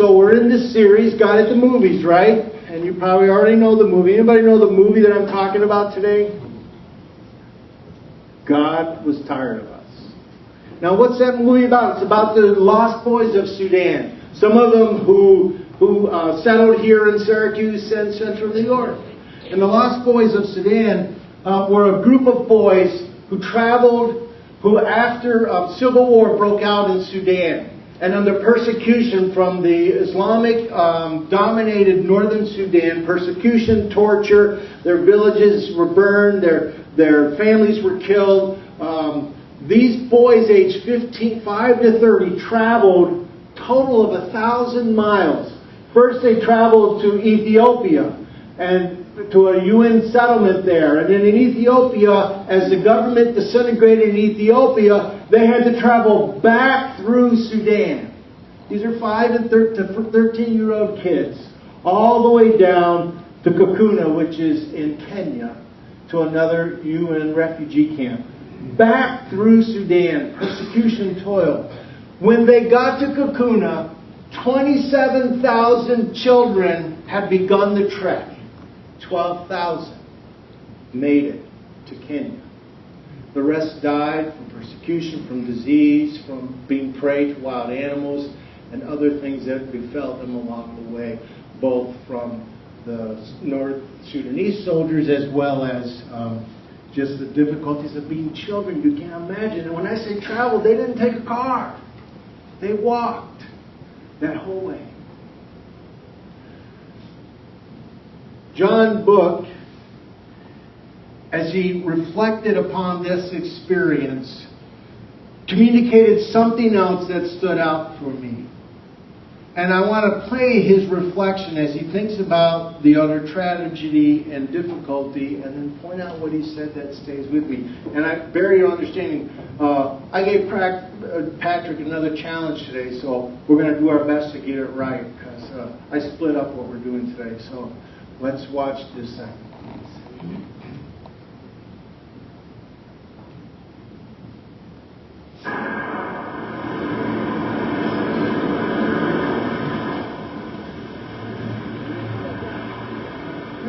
So we're in this series, God at the Movies, right? And you probably already know the movie. Anybody know the movie that I'm talking about today? God Was Tired of Us. Now, what's that movie about? It's about the lost boys of Sudan. Some of them who settled here in Syracuse and Central New York. And the lost boys of Sudan were a group of boys who traveled, who after civil war broke out in Sudan. And under persecution from the Islamic dominated northern Sudan, persecution, torture, their villages were burned, their families were killed. These boys aged 5 to 30 traveled total of 1,000 miles. First they traveled to Ethiopia and to a UN settlement there. And then in Ethiopia, as the government disintegrated in Ethiopia, they had to travel back through Sudan. These are 5 to 13-year-old kids, all the way down to Kakuna, which is in Kenya, to another UN refugee camp. Back through Sudan, persecution, toil. When they got to Kakuna, 27,000 children had begun the trek. 12,000 made it to Kenya. The rest died from persecution, from disease, from being prey to wild animals, and other things that befell them along the way, both from the North Sudanese soldiers as well as just the difficulties of being children. You can't imagine. And when I say travel, they didn't take a car. They walked that whole way. John Book, as he reflected upon this experience, communicated something else that stood out for me. And I want to play his reflection as he thinks about the utter tragedy and difficulty, and then point out what he said that stays with me. And I bear your understanding. I gave Patrick another challenge today, so we're going to do our best to get it right, because I split up what we're doing today. So let's watch this second.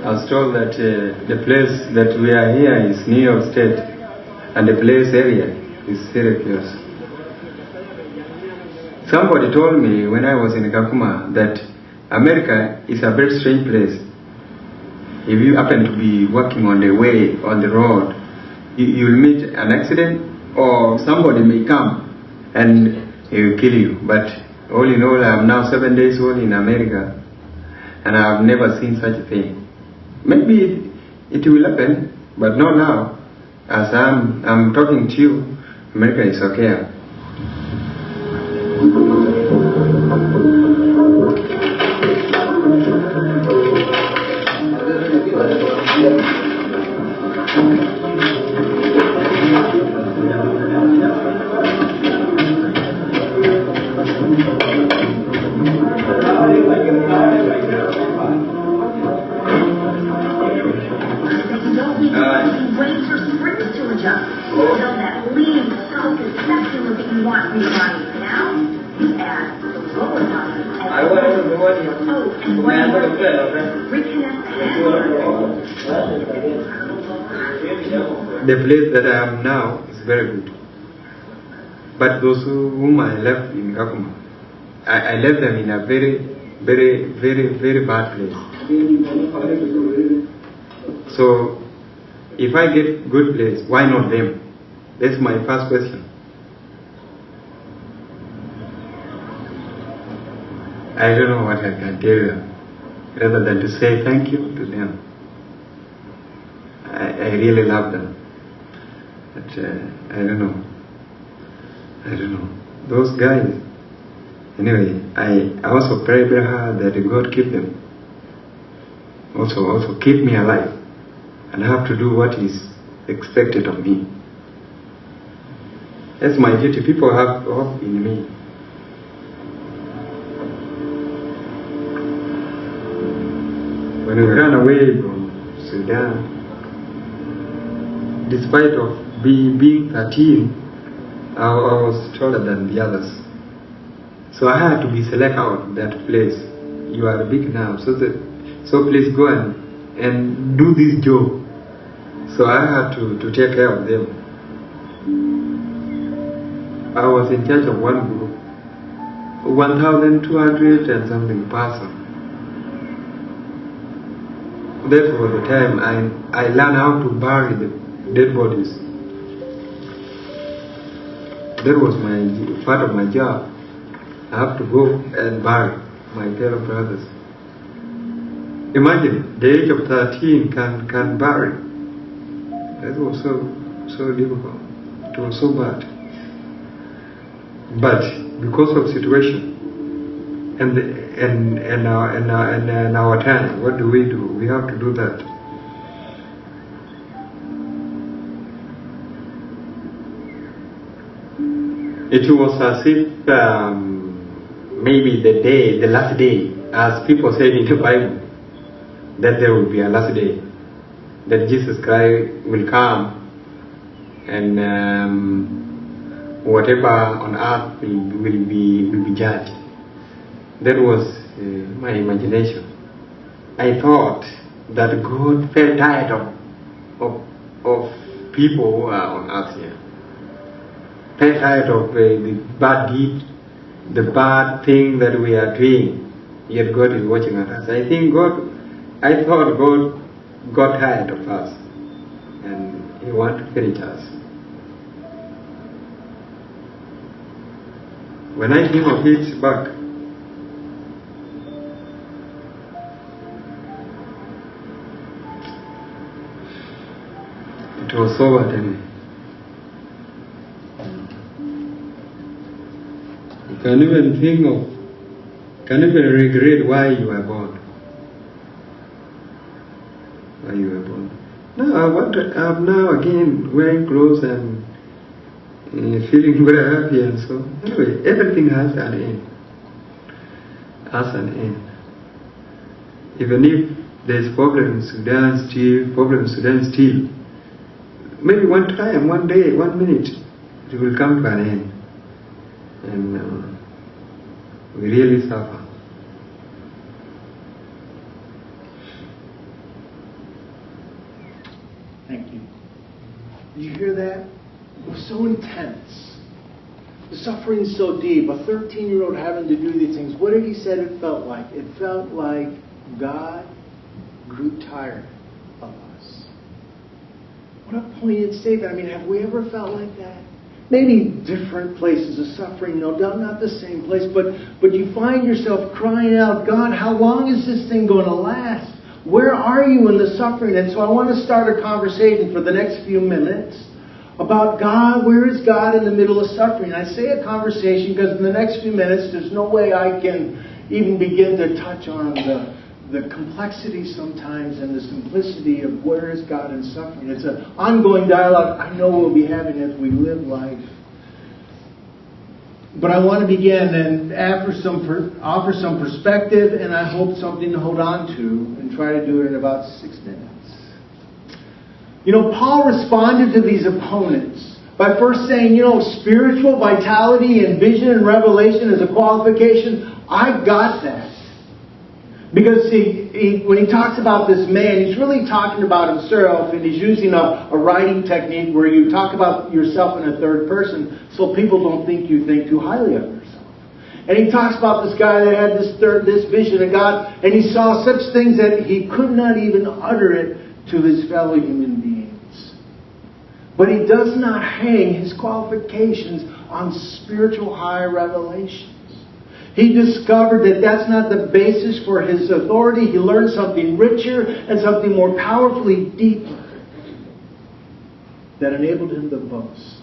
I was told that the place that we are here is New York State, and the place area is Syracuse. Somebody told me when I was in Kakuma that America is a very strange place. If you happen to be walking on the way, on the road, you'll meet an accident, or somebody may come and he will kill you. But all in all, I'm now 7 days old in America, and I've never seen such a thing. Maybe it will happen, but not now. As I'm talking to you, America is okay. The place that I am now is very good. But those whom I left in Kakuma, I left them in a very, very, very, very bad place. So, if I get good place, why not them? That's my first question. I don't know what I can tell you, rather than to say thank you to them. I really love them. But I don't know. Those guys. Anyway, I also pray very hard that God keep them. Also keep me alive. And I have to do what is expected of me. That's my duty. People have hope in me. When we ran away from Sudan, despite of being 13, I was taller than the others. So I had to be selected out of that place. You are big now, so please go and do this job. So I had to take care of them. I was in charge of one group, 1,200 and something person. That was the time I learned how to bury the dead bodies. That was part of my job. I have to go and bury my fellow brothers. Imagine, the age of 13 can bury. That was so difficult. It was so bad. But because of situation and our time, what do? We have to do that. It was as if maybe the last day, as people said in the Bible, that there will be a last day, that Jesus Christ will come and whatever on earth will be judged. That was my imagination. I thought that God felt tired of people who are on earth here. Felt tired of the bad deed, the bad thing that we are doing. Yet God is watching at us. I thought God got tired of us and He wanted to finish us. When I think of it back, it was so bad anyway. You can even regret why you were born. Why you were born. Now I'm now again wearing clothes and feeling very happy and so. Anyway, everything has an end. Even if there's problem in Sudan still, maybe one time, one day, 1 minute, it will come to an end. And we really suffer. Thank you. Did you hear that? It was so intense. The suffering's so deep. A 13-year-old having to do these things. What did he say it felt like? It felt like God grew tired of us. What a poignant statement. I mean, have we ever felt like that? Maybe different places of suffering, no doubt, not the same place, but you find yourself crying out, God, how long is this thing going to last? Where are you in the suffering? And so I want to start a conversation for the next few minutes about God. Where is God in the middle of suffering? I say a conversation because in the next few minutes there's no way I can even begin to touch on the complexity sometimes and the simplicity of where is God in suffering. It's an ongoing dialogue I know we'll be having as we live life. But I want to begin and offer some perspective and I hope something to hold on to and try to do it in about 6 minutes. You know, Paul responded to these opponents by first saying, spiritual vitality and vision and revelation is a qualification. I got that. Because when he talks about this man, he's really talking about himself, and he's using a writing technique where you talk about yourself in a third person so people don't think you think too highly of yourself. And he talks about this guy that had this vision of God, and he saw such things that he could not even utter it to his fellow human beings. But he does not hang his qualifications on spiritual high revelation. He discovered that that's not the basis for his authority. He learned something richer and something more powerfully deeper that enabled him to boast.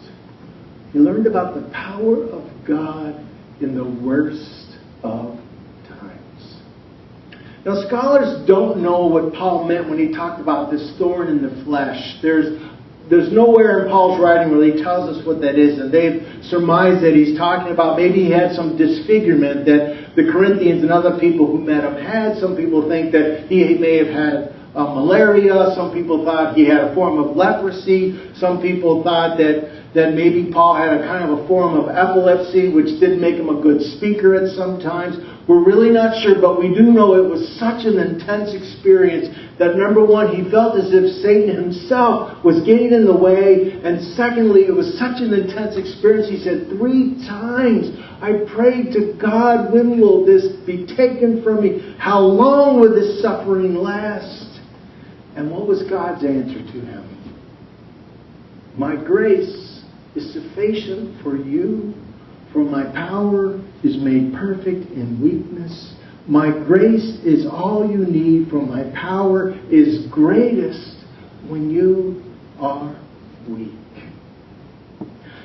He learned about the power of God in the worst of times. Now, scholars don't know what Paul meant when he talked about this thorn in the flesh. There's nowhere in Paul's writing where he tells us what that is. And they've surmised that he's talking about maybe he had some disfigurement that the Corinthians and other people who met him had. Some people think that he may have had malaria. Some people thought he had a form of leprosy. Some people thought that that maybe Paul had a kind of a form of epilepsy, which didn't make him a good speaker at some times. We're really not sure, but we do know it was such an intense experience that, number one, he felt as if Satan himself was getting in the way, and secondly, it was such an intense experience. He said, 3 times I prayed to God, when will this be taken from me? How long will this suffering last? And what was God's answer to him? My grace is sufficient for you, for my power is made perfect in weakness. My grace is all you need, for my power is greatest when you are weak.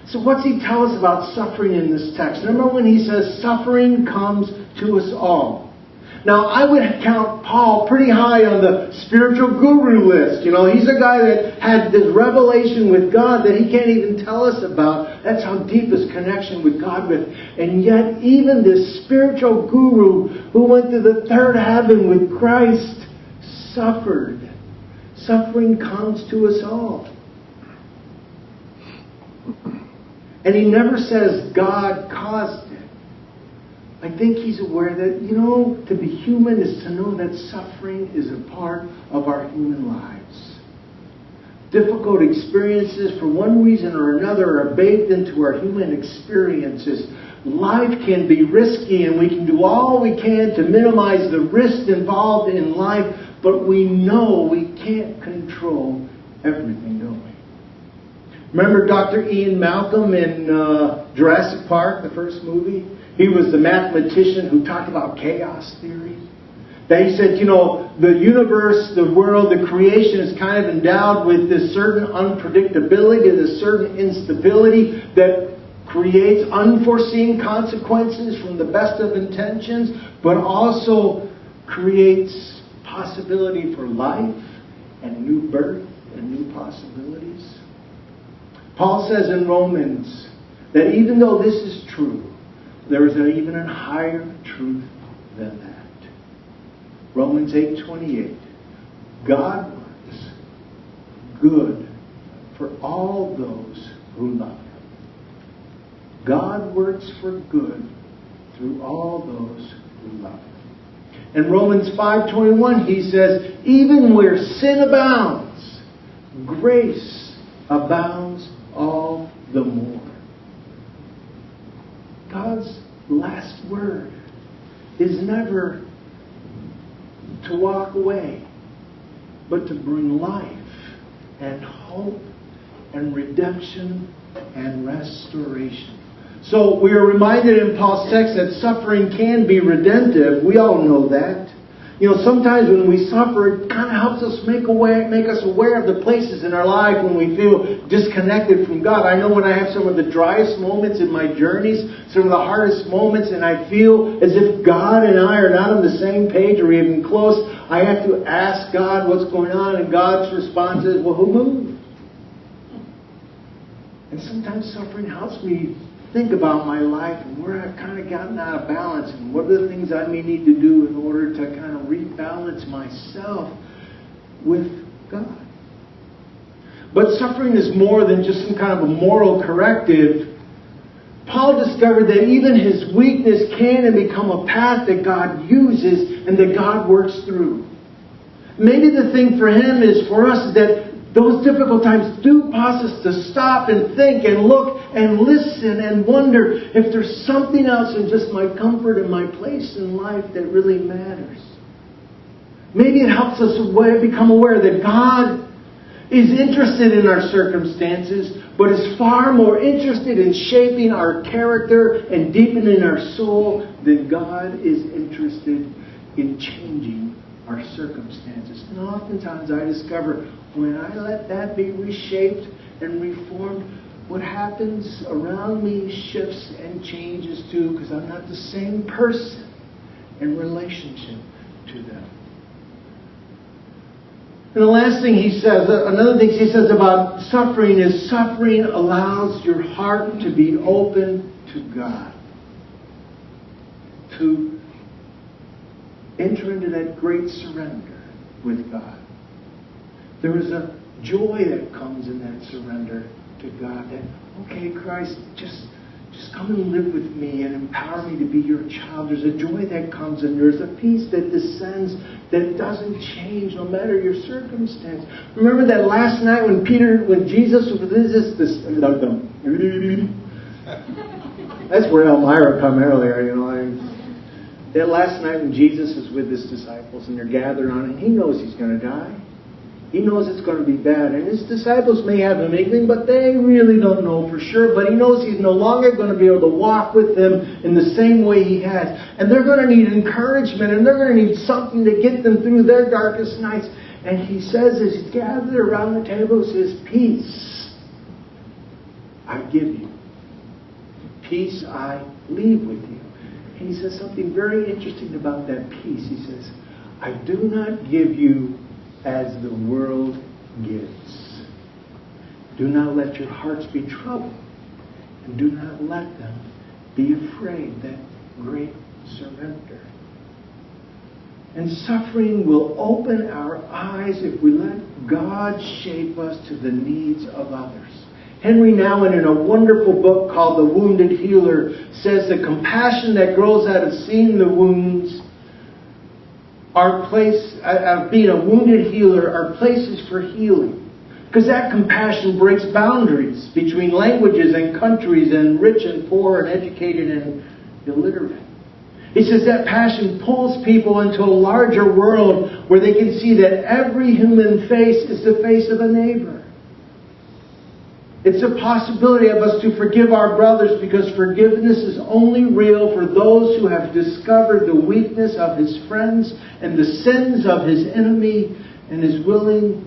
So what's he tell us about suffering in this text? Remember when he says suffering comes to us all. Now, I would count Paul pretty high on the spiritual guru list. You know, he's a guy that had this revelation with God that he can't even tell us about. That's how deep his connection with God was. And yet, even this spiritual guru who went to the third heaven with Christ suffered. Suffering comes to us all. And he never says God caused it. I think he's aware that, to be human is to know that suffering is a part of our human lives. Difficult experiences, for one reason or another, are baked into our human experiences. Life can be risky, and we can do all we can to minimize the risk involved in life, but we know we can't control everything, don't we? Remember Dr. Ian Malcolm in Jurassic Park, the first movie? He was the mathematician who talked about chaos theory. That he said, the universe, the world, the creation is kind of endowed with this certain unpredictability, this certain instability that creates unforeseen consequences from the best of intentions, but also creates possibility for life and new birth and new possibilities. Paul says in Romans that even though this is true, there is even a higher truth than that. Romans 8:28. God works good for all those who love Him. God works for good through all those who love Him. In Romans 5:21, he says, even where sin abounds, grace abounds all the more. God's last word is never to walk away, but to bring life and hope and redemption and restoration. So we are reminded in Paul's text that suffering can be redemptive. We all know that. Sometimes when we suffer, it kind of helps us make us aware of the places in our life when we feel disconnected from God. I know when I have some of the driest moments in my journeys, some of the hardest moments, and I feel as if God and I are not on the same page or even close, I have to ask God what's going on, and God's response is, well, who moved? And sometimes suffering helps me think about my life and where I've kind of gotten out of balance and what are the things I may need to do in order to kind of rebalance myself with God. But suffering is more than just some kind of a moral corrective. Paul discovered that even his weakness can and become a path that God uses and that God works through. Maybe the thing for him is for us that those difficult times do cause us to stop and think and look and listen and wonder if there's something else than just my comfort and my place in life that really matters. Maybe it helps us become aware that God is interested in our circumstances, but is far more interested in shaping our character and deepening our soul than God is interested in changing our circumstances. And oftentimes I discover when I let that be reshaped and reformed, what happens around me shifts and changes too, because I'm not the same person in relationship to them. And the last thing he says, another thing he says about suffering is suffering allows your heart to be open to God. To enter into that great surrender with God. There is a joy that comes in that surrender to God that, okay, Christ, just come and live with me and empower me to be your child. There's a joy that comes and there's a peace that descends that doesn't change no matter your circumstance. Remember that last night when Jesus was this that's where Elmira come earlier, that last night when Jesus is with his disciples and they're gathered on him, he knows he's going to die. He knows it's going to be bad. And his disciples may have him inkling, but they really don't know for sure. But he knows he's no longer going to be able to walk with them in the same way he has. And they're going to need encouragement, and they're going to need something to get them through their darkest nights. And he says, as he's gathered around the table, he says, peace I give you. Peace I leave with you. And he says something very interesting about that peace. He says, I do not give you as the world gives. Do not let your hearts be troubled, and do not let them be afraid. That great surrender. And suffering will open our eyes if we let God shape us to the needs of others. Henry Nouwen, in a wonderful book called The Wounded Healer, says the compassion that grows out of seeing the wounds being a wounded healer are places for healing. Because that compassion breaks boundaries between languages and countries and rich and poor and educated and illiterate. He says that passion pulls people into a larger world where they can see that every human face is the face of a neighbor. It's a possibility of us to forgive our brothers because forgiveness is only real for those who have discovered the weakness of his friends and the sins of his enemy and is willing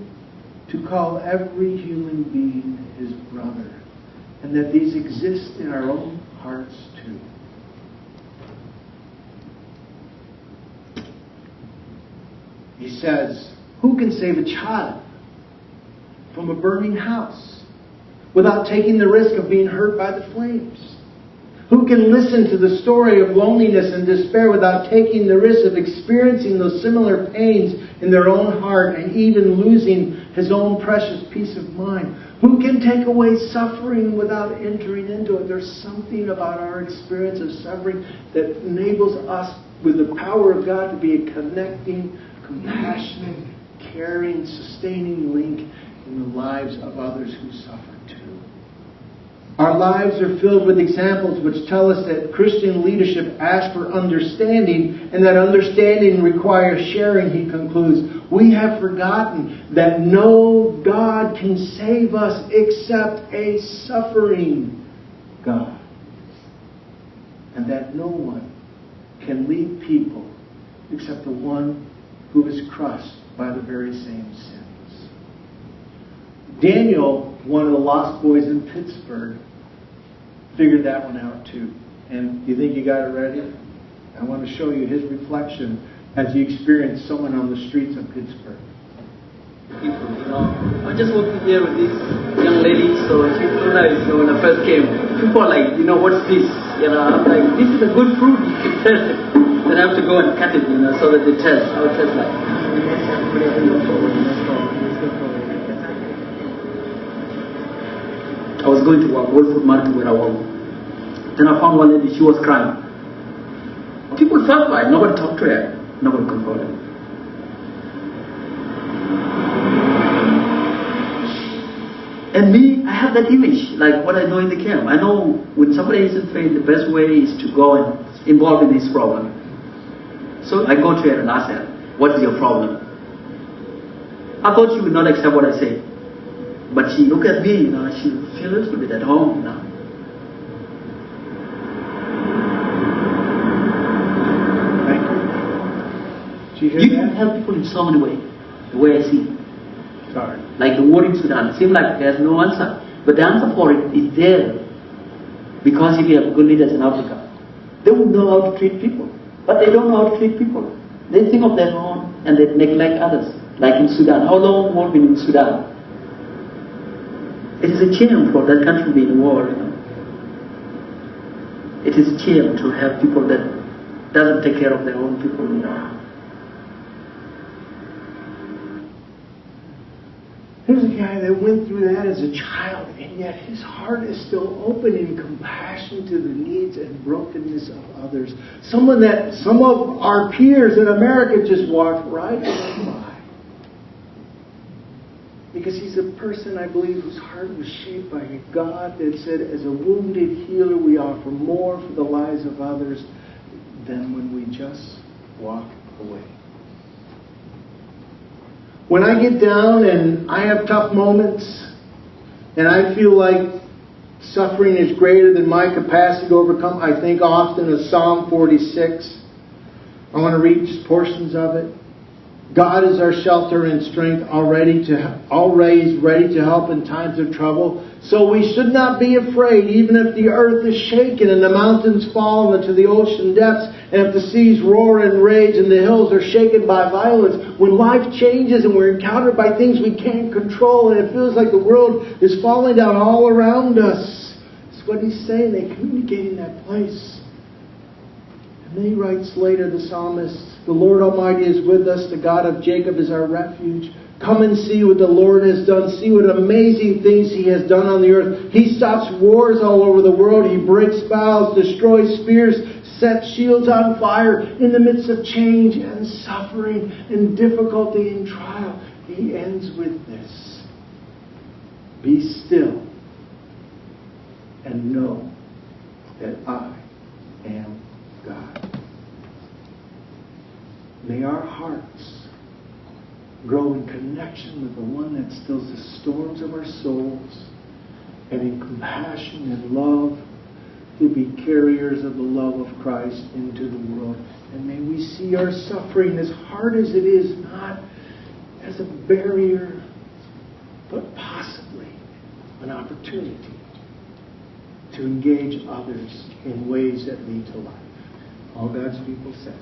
to call every human being his brother. And that these exist in our own hearts too. He says, who can save a child from a burning house without taking the risk of being hurt by the flames? Who can listen to the story of loneliness and despair without taking the risk of experiencing those similar pains in their own heart and even losing his own precious peace of mind? Who can take away suffering without entering into it? There's something about our experience of suffering that enables us, with the power of God, to be a connecting, compassionate, caring, sustaining link in the lives of others who suffer too. Our lives are filled with examples which tell us that Christian leadership asks for understanding, and that understanding requires sharing, he concludes. We have forgotten that no God can save us except a suffering God. And that no one can lead people except the one who is crushed by the very same sins. Daniel, one of the lost boys in Pittsburgh, figured that one out too. And you think you got it ready? I want to show you his reflection as he experienced someone on the streets of Pittsburgh. I just walking here with this young lady, so she told us, when I first came, people are like, what's this? I'm like, this is a good fruit, you can test it. Then I have to go and cut it, so that they test. I would test like. I was going to a Whole Food market where I work. Then I found one lady, she was crying. People felt like nobody talked to her, nobody comforted her. And me, I have that image, like what I know in the camp. I know when somebody is in faith, the best way is to go and involve in his problem. So I go to her and ask her, what is your problem? I thought she would not accept what I say. But she looked at me, she feels a little bit at home, Thank you. You can help people in so many ways, the way I see it. Sorry. Like the war in Sudan, it seems like there's no answer. But the answer for it is there. Because if you have good leaders in Africa, they would know how to treat people. But they don't know how to treat people. They think of their own and they neglect others. Like in Sudan. How long have we been in Sudan? It is a shame for that country to be in war. It is a shame to have people that doesn't take care of their own people. Here's a guy guy that went through that as a child, and yet his heart is still open in compassion to the needs and brokenness of others. Someone that some of our peers in America just walked right by. Because he's a person, I believe, whose heart was shaped by a God that said, as a wounded healer, we offer more for the lives of others than when we just walk away. When I get down and I have tough moments, and I feel like suffering is greater than my capacity to overcome, I think often of Psalm 46. I want to read just portions of it. God is our shelter and strength, always ready to help in times of trouble. So we should not be afraid, even if the earth is shaken and the mountains fall into the ocean depths, and if the seas roar and rage and the hills are shaken by violence. When life changes and we're encountered by things we can't control, and it feels like the world is falling down all around us. That's what he's saying. They communicate in that place. And then he writes later, the psalmist, the Lord Almighty is with us. The God of Jacob is our refuge. Come and see what the Lord has done. See what amazing things He has done on the earth. He stops wars all over the world. He breaks bows, destroys spears, sets shields on fire. In the midst of change and suffering and difficulty and trial, He ends with this. Be still and know that I am God. May our hearts grow in connection with the one that stills the storms of our souls, and in compassion and love to be carriers of the love of Christ into the world. And may we see our suffering, as hard as it is, not as a barrier, but possibly an opportunity to engage others in ways that lead to life. All God's people said.